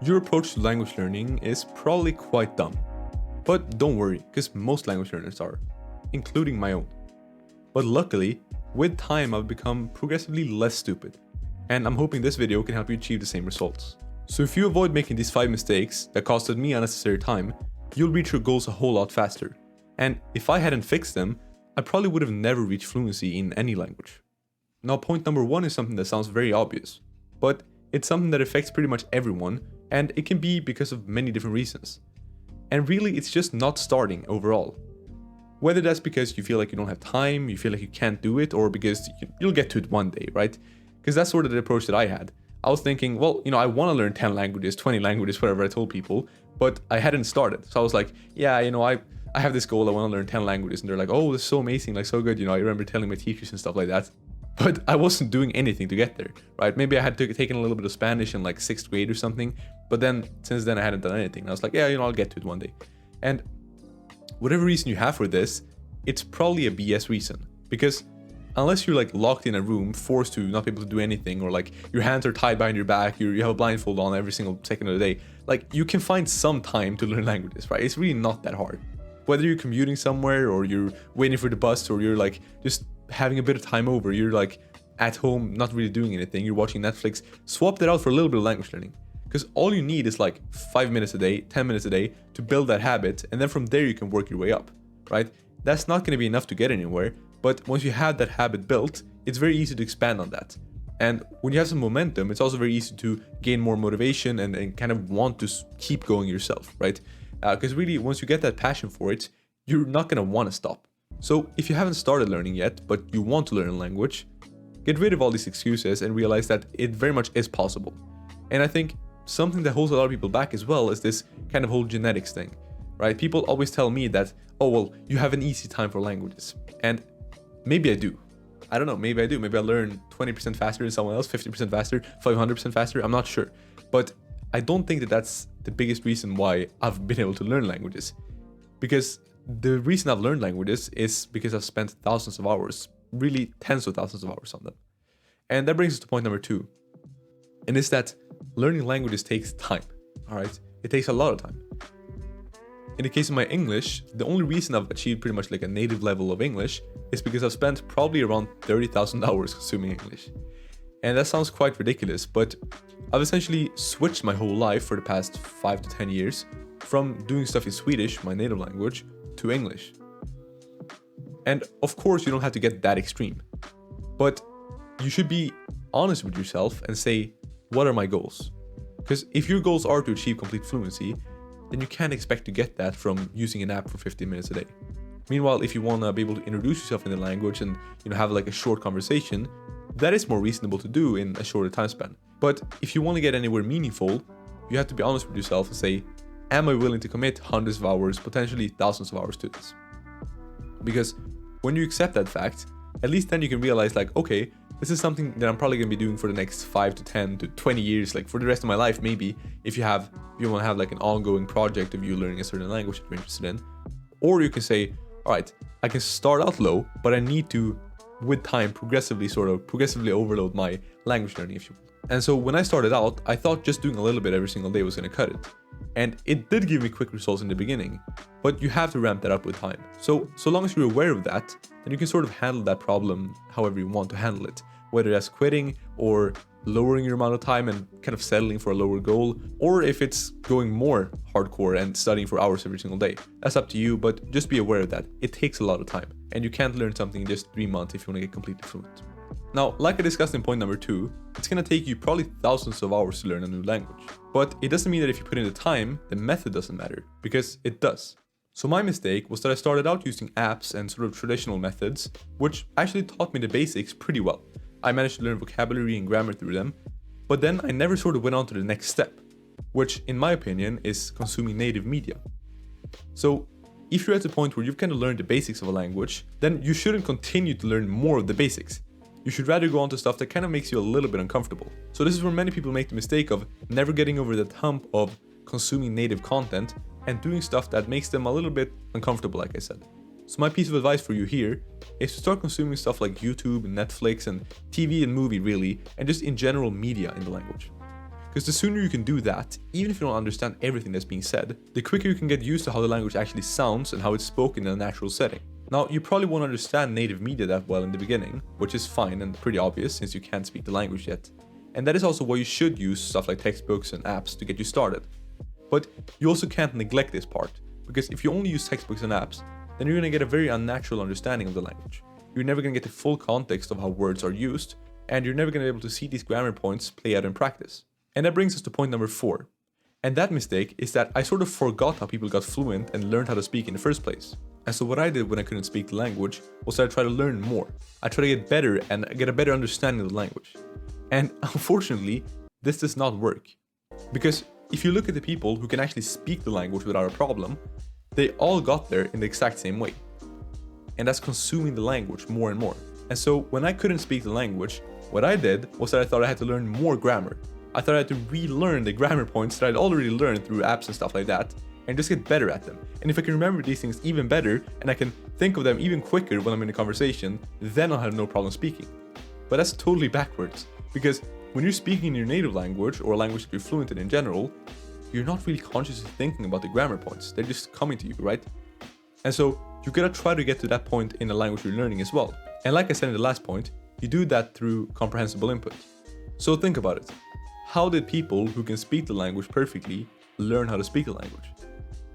Your approach to language learning is probably quite dumb. But don't worry, because most language learners are, including my own. But luckily, with time I've become progressively less stupid, and I'm hoping this video can help you achieve the same results. So if you avoid making these 5 mistakes that costed me unnecessary time, you'll reach your goals a whole lot faster. And if I hadn't fixed them, I probably would have never reached fluency in any language. Now point number 1 is something that sounds very obvious, but it's something that affects pretty much everyone, and it can be because of many different reasons. And really, it's just not starting overall. Whether that's because you feel like you don't have time, you feel like you can't do it, or because you'll get to it one day, right? Because that's sort of the approach that I had. I was thinking, well, I want to learn 10 languages, 20 languages, whatever I told people, but I hadn't started. So I was like, yeah, I have this goal, I want to learn 10 languages. And they're like, oh, this is so amazing, like so good. I remember telling my teachers and stuff like that. But I wasn't doing anything to get there, right? Maybe I had taken a little bit of Spanish in like 6th grade or something, but then since then I hadn't done anything. I was like, yeah, I'll get to it one day. And whatever reason you have for this, it's probably a BS reason, because unless you're like locked in a room, forced to not be able to do anything, or like your hands are tied behind your back, you have a blindfold on every single second of the day, like you can find some time to learn languages, right? It's really not that hard. Whether you're commuting somewhere, or you're waiting for the bus, or you're like just having a bit of time over, you're like at home not really doing anything, you're watching Netflix, swap that out for a little bit of language learning. Because all you need is like 5 minutes a day, 10 minutes a day to build that habit, and then from there you can work your way up, right? That's not going to be enough to get anywhere, but once you have that habit built, it's very easy to expand on that. And when you have some momentum, it's also very easy to gain more motivation and kind of want to keep going yourself, right? Because really, once you get that passion for it, you're not going to want to stop. So if you haven't started learning yet, but you want to learn a language, get rid of all these excuses and realize that it very much is possible. And I think something that holds a lot of people back as well is this kind of whole genetics thing, right? People always tell me that, oh, well, you have an easy time for languages. And maybe I do. I don't know, maybe I do. Maybe I learn 20% faster than someone else, 50% faster, 500% faster. I'm not sure. But I don't think that that's the biggest reason why I've been able to learn languages. Because the reason I've learned languages is because I've spent thousands of hours, really tens of thousands of hours on them. And that brings us to point number 2. And it's that learning languages takes time, all right? It takes a lot of time. In the case of my English, the only reason I've achieved pretty much like a native level of English is because I've spent probably around 30,000 hours consuming English. And that sounds quite ridiculous, but I've essentially switched my whole life for the past 5 to 10 years from doing stuff in Swedish, my native language, to English. And of course, you don't have to get that extreme, but you should be honest with yourself and say, what are my goals? Because if your goals are to achieve complete fluency, then you can't expect to get that from using an app for 15 minutes a day. Meanwhile, if you want to be able to introduce yourself in the language and have like a short conversation, that is more reasonable to do in a shorter time span. But if you want to get anywhere meaningful, you have to be honest with yourself and say, am I willing to commit hundreds of hours, potentially thousands of hours to this? Because when you accept that fact, at least then you can realize like, okay, this is something that I'm probably going to be doing for the next 5 to 10 to 20 years, like for the rest of my life, maybe, if you want to have like an ongoing project of you learning a certain language that you're interested in. Or you can say, all right, I can start out low, but I need to, with time, progressively overload my language learning, if you will. And so when I started out, I thought just doing a little bit every single day was going to cut it. And it did give me quick results in the beginning, but you have to ramp that up with time. So long as you're aware of that, then you can sort of handle that problem however you want to handle it. Whether that's quitting or lowering your amount of time and kind of settling for a lower goal, or if it's going more hardcore and studying for hours every single day. That's up to you, but just be aware of that. It takes a lot of time, and you can't learn something in just 3 months if you want to get completely fluent. Now, like I discussed in point number 2, it's going to take you probably thousands of hours to learn a new language. But it doesn't mean that if you put in the time, the method doesn't matter, because it does. So my mistake was that I started out using apps and sort of traditional methods, which actually taught me the basics pretty well. I managed to learn vocabulary and grammar through them, but then I never sort of went on to the next step, which in my opinion is consuming native media. So if you're at the point where you've kind of learned the basics of a language, then you shouldn't continue to learn more of the basics. You should rather go on to stuff that kind of makes you a little bit uncomfortable. So this is where many people make the mistake of never getting over that hump of consuming native content and doing stuff that makes them a little bit uncomfortable, like I said. So my piece of advice for you here is to start consuming stuff like YouTube, Netflix, and TV and movie really, and just in general media in the language. because the sooner you can do that, even if you don't understand everything that's being said, the quicker you can get used to how the language actually sounds and how it's spoken in a natural setting. Now, you probably won't understand native media that well in the beginning, which is fine and pretty obvious since you can't speak the language yet. And that is also why you should use stuff like textbooks and apps to get you started. But you also can't neglect this part, because if you only use textbooks and apps, then you're going to get a very unnatural understanding of the language. You're never going to get the full context of how words are used, and you're never going to be able to see these grammar points play out in practice. And that brings us to point number 4. And that mistake is that I sort of forgot how people got fluent and learned how to speak in the first place. And so what I did when I couldn't speak the language was that I tried to learn more. I tried to get better and get a better understanding of the language. And unfortunately, this does not work. Because if you look at the people who can actually speak the language without a problem, they all got there in the exact same way. And that's consuming the language more and more. And so when I couldn't speak the language, what I did was that I thought I had to learn more grammar. I thought I had to relearn the grammar points that I'd already learned through apps and stuff like that, and just get better at them. And if I can remember these things even better, and I can think of them even quicker when I'm in a conversation, then I'll have no problem speaking. But that's totally backwards, because when you're speaking in your native language, or a language that you're fluent in general, you're not really consciously thinking about the grammar points. They're just coming to you, right? And so you gotta try to get to that point in the language you're learning as well. And like I said in the last point, you do that through comprehensible input. So think about it. How did people who can speak the language perfectly learn how to speak the language?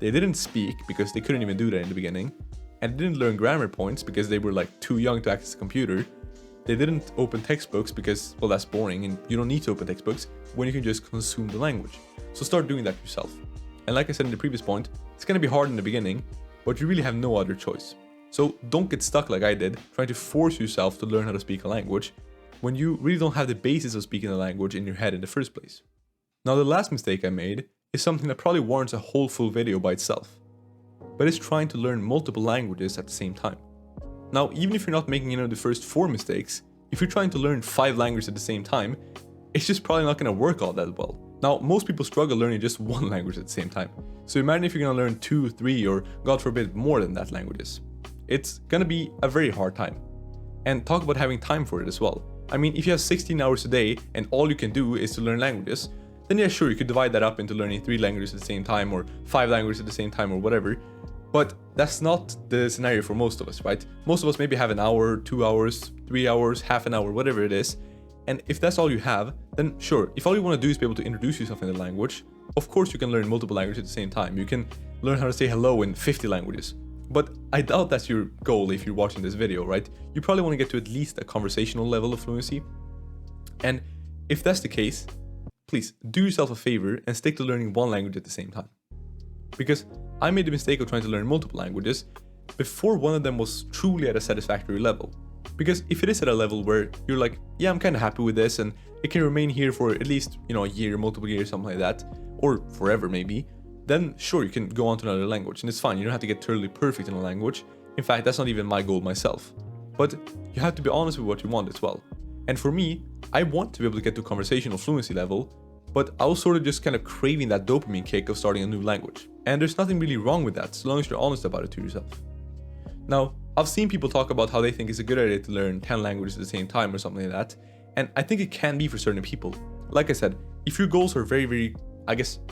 They didn't speak because they couldn't even do that in the beginning, and they didn't learn grammar points because they were like too young to access a computer. They didn't open textbooks because, well, that's boring and you don't need to open textbooks when you can just consume the language. So start doing that yourself. And like I said in the previous point, it's going to be hard in the beginning, but you really have no other choice. So don't get stuck like I did, trying to force yourself to learn how to speak a language when you really don't have the basis of speaking the language in your head in the first place. Now, the last mistake I made is something that probably warrants a whole full video by itself, but it's trying to learn multiple languages at the same time. Now, even if you're not making the first 4 mistakes, if you're trying to learn 5 languages at the same time, it's just probably not going to work all that well. Now, most people struggle learning just one language at the same time. So imagine if you're going to learn 2, 3, or God forbid, more than that languages. It's going to be a very hard time. And talk about having time for it as well. I mean, if you have 16 hours a day and all you can do is to learn languages, then yeah, sure, you could divide that up into learning 3 languages at the same time, or 5 languages at the same time, or whatever. But that's not the scenario for most of us, right? Most of us maybe have an hour, 2 hours, 3 hours, half an hour, whatever it is. And if that's all you have, then sure, if all you want to do is be able to introduce yourself in the language, of course you can learn multiple languages at the same time. You can learn how to say hello in 50 languages. But I doubt that's your goal if you're watching this video, right? You probably want to get to at least a conversational level of fluency. And if that's the case, please do yourself a favor and stick to learning one language at the same time. Because I made the mistake of trying to learn multiple languages before one of them was truly at a satisfactory level. Because if it is at a level where you're like, yeah, I'm kind of happy with this and it can remain here for at least, a year, multiple years, something like that, or forever maybe, then sure, you can go on to another language and it's fine. You don't have to get totally perfect in a language. In fact, that's not even my goal myself. But you have to be honest with what you want as well. And for me, I want to be able to get to conversational fluency level, but I was sort of just kind of craving that dopamine kick of starting a new language. And there's nothing really wrong with that, so long as you're honest about it to yourself. Now, I've seen people talk about how they think it's a good idea to learn 10 languages at the same time or something like that, and I think it can be for certain people. Like I said, if your goals are very, very,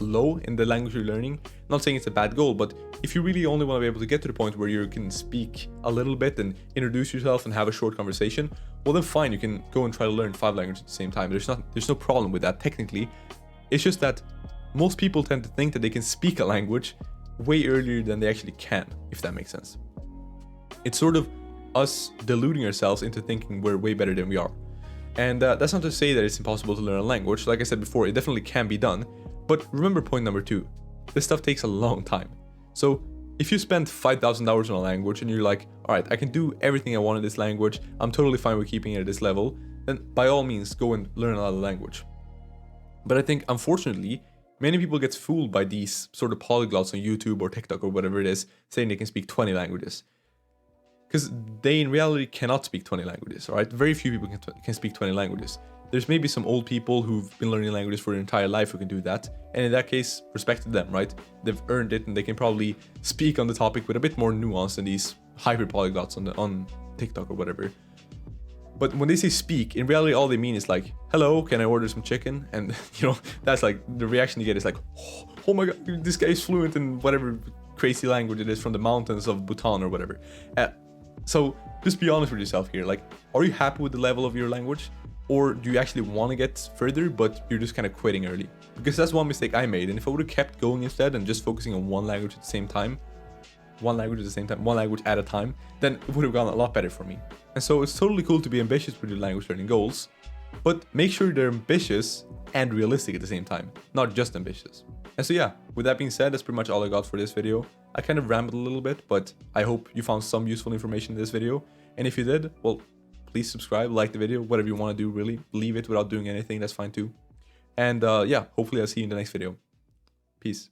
low in the language you're learning, I'm not saying it's a bad goal, but if you really only want to be able to get to the point where you can speak a little bit and introduce yourself and have a short conversation, well then fine, you can go and try to learn 5 languages at the same time. There's no problem with that technically. It's just that most people tend to think that they can speak a language way earlier than they actually can, if that makes sense. It's sort of us deluding ourselves into thinking we're way better than we are. And that's not to say that it's impossible to learn a language. Like I said before, it definitely can be done. But remember point number 2, this stuff takes a long time. So if you spend 5,000 hours on a language and you're like, all right, I can do everything I want in this language, I'm totally fine with keeping it at this level, then by all means go and learn another language. But I think, unfortunately, many people get fooled by these sort of polyglots on YouTube or TikTok or whatever it is, saying they can speak 20 languages. Because they in reality cannot speak 20 languages, all right? Very few people can speak 20 languages. There's maybe some old people who've been learning languages for their entire life who can do that. And in that case, respect to them, right? They've earned it and they can probably speak on the topic with a bit more nuance than these hyper polyglots on TikTok or whatever. But when they say speak, in reality, all they mean is like, hello, can I order some chicken? And you know, that's like the reaction you get is like, oh my god, this guy is fluent in whatever crazy language it is from the mountains of Bhutan or whatever. So just be honest with yourself here. Like, are you happy with the level of your language? Or do you actually want to get further, but you're just kind of quitting early? Because that's one mistake I made. And if I would have kept going instead and just focusing on one language at a time, then it would have gone a lot better for me. And so it's totally cool to be ambitious with your language learning goals, but make sure they're ambitious and realistic at the same time, not just ambitious. And so yeah, with that being said, that's pretty much all I got for this video. I kind of rambled a little bit, but I hope you found some useful information in this video. And if you did, well, please subscribe, like the video, whatever you want to do, really. Leave it without doing anything, that's fine too. And yeah, hopefully I'll see you in the next video. Peace.